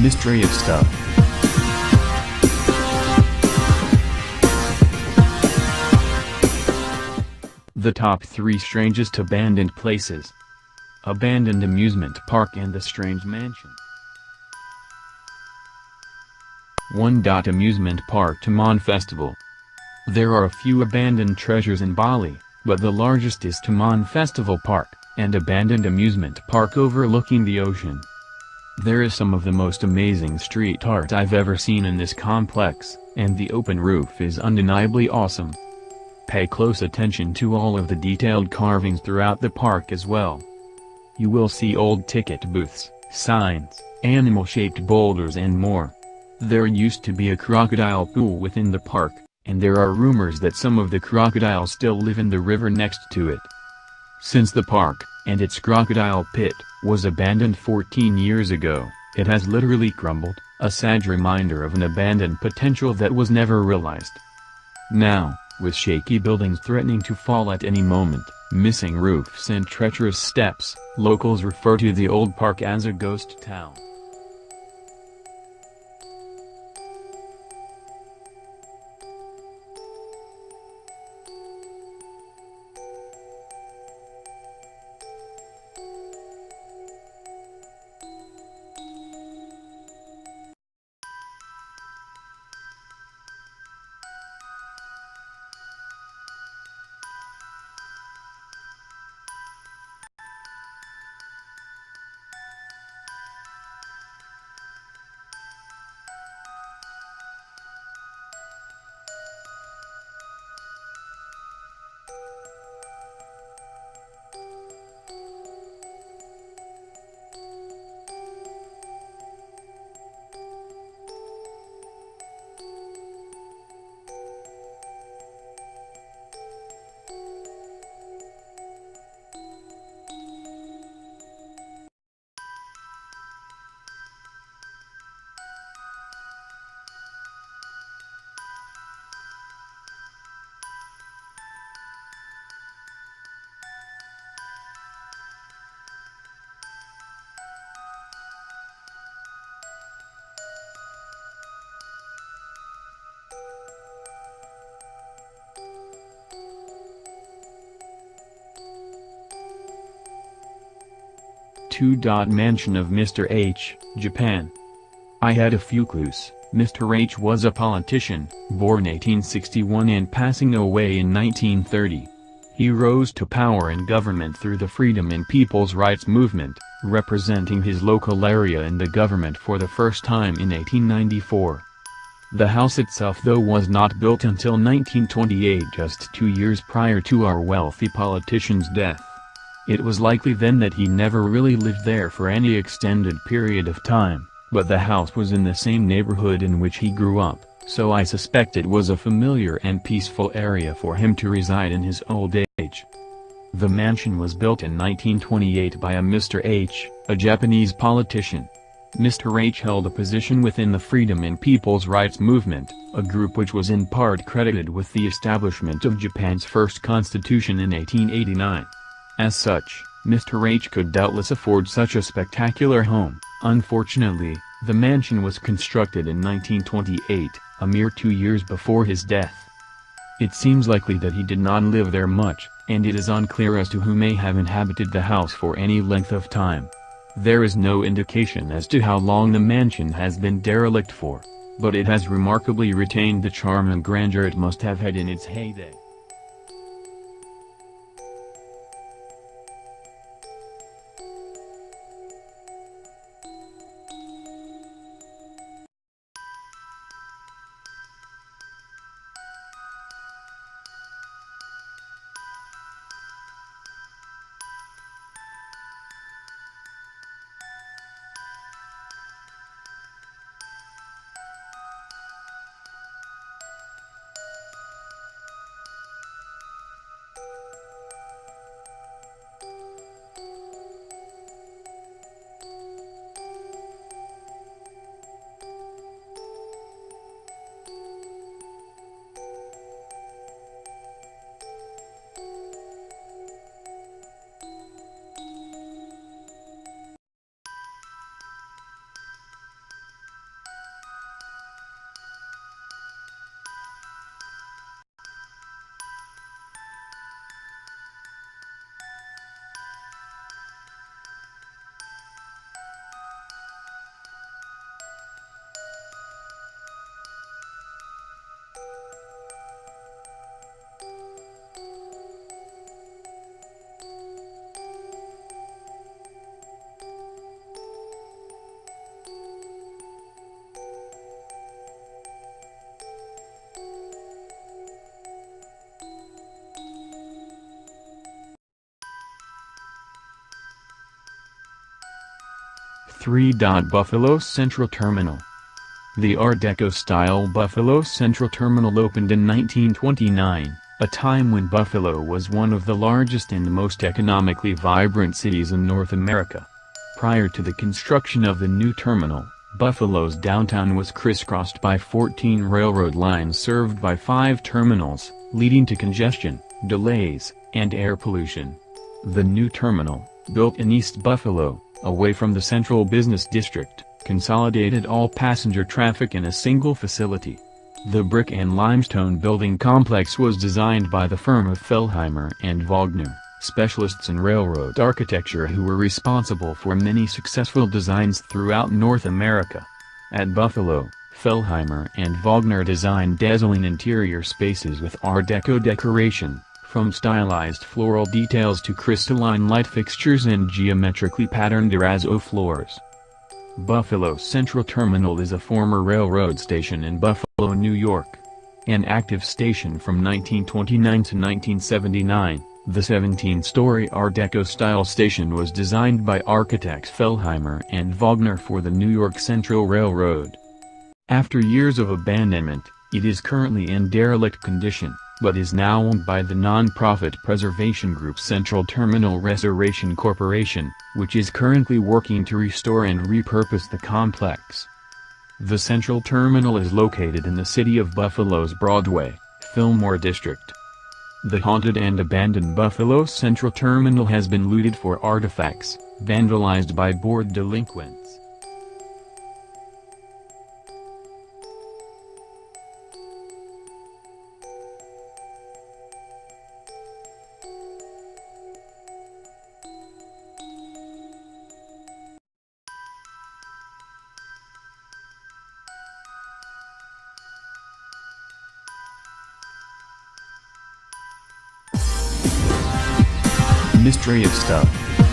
Mysterious stuff. The top 3 strangest abandoned places. Abandoned amusement park and the strange mansion. 1. Amusement Park Taman Festival. There are a few abandoned treasures in Bali, but the largest is Taman Festival Park, an abandoned amusement park overlooking the ocean. There is some of the most amazing street art I've ever seen in this complex, and the open roof is undeniably awesome. Pay close attention to all of the detailed carvings throughout the park as well. You will see old ticket booths, signs, animal-shaped boulders and more. There used to be a crocodile pool within the park, and there are rumors that some of the crocodiles still live in the river next to it. Since the park, and its crocodile pit, was abandoned 14 years ago, it has literally crumbled, a sad reminder of an abandoned potential that was never realized. Now, with shaky buildings threatening to fall at any moment, missing roofs and treacherous steps, locals refer to the old park as a ghost town. Mansion of Mr. H, Japan. I had a few clues. Mr. H was a politician, born 1861 and passing away in 1930. He rose to power in government through the freedom and people's rights movement, representing his local area in the government for the first time in 1894. The house itself though was not built until 1928, just 2 years prior to our wealthy politician's death. It was likely then that he never really lived there for any extended period of time, but the house was in the same neighborhood in which he grew up, so I suspect it was a familiar and peaceful area for him to reside in his old age. The mansion was built in 1928 by a Mr. H, a Japanese politician. Mr. H held a position within the Freedom and People's Rights Movement, a group which was in part credited with the establishment of Japan's first constitution in 1889. As such, Mr. H could doubtless afford such a spectacular home. Unfortunately, the mansion was constructed in 1928, a mere 2 years before his death. It seems likely that he did not live there much, and it is unclear as to who may have inhabited the house for any length of time. There is no indication as to how long the mansion has been derelict for, but it has remarkably retained the charm and grandeur it must have had in its heyday. 3. Buffalo Central Terminal. The Art Deco-style Buffalo Central Terminal opened in 1929, a time when Buffalo was one of the largest and most economically vibrant cities in North America. Prior to the construction of the new terminal, Buffalo's downtown was crisscrossed by 14 railroad lines served by 5 terminals, leading to congestion, delays, and air pollution. The new terminal, built in East Buffalo, away from the central business district, consolidated all passenger traffic in a single facility. The brick and limestone building complex was designed by the firm of Fellheimer and Wagner, specialists in railroad architecture who were responsible for many successful designs throughout North America. At Buffalo, Fellheimer and Wagner designed dazzling interior spaces with Art Deco decoration, from stylized floral details to crystalline light fixtures and geometrically patterned terrazzo floors. Buffalo Central Terminal is a former railroad station in Buffalo, New York. An active station from 1929 to 1979, the 17-story Art Deco-style station was designed by architects Fellheimer and Wagner for the New York Central Railroad. After years of abandonment, it is currently in derelict condition, but is now owned by the non-profit preservation group Central Terminal Restoration Corporation, which is currently working to restore and repurpose the complex. The Central Terminal is located in the city of Buffalo's Broadway, Fillmore district. The haunted and abandoned Buffalo Central Terminal has been looted for artifacts, vandalized by bored delinquents. Mystery of Stuff.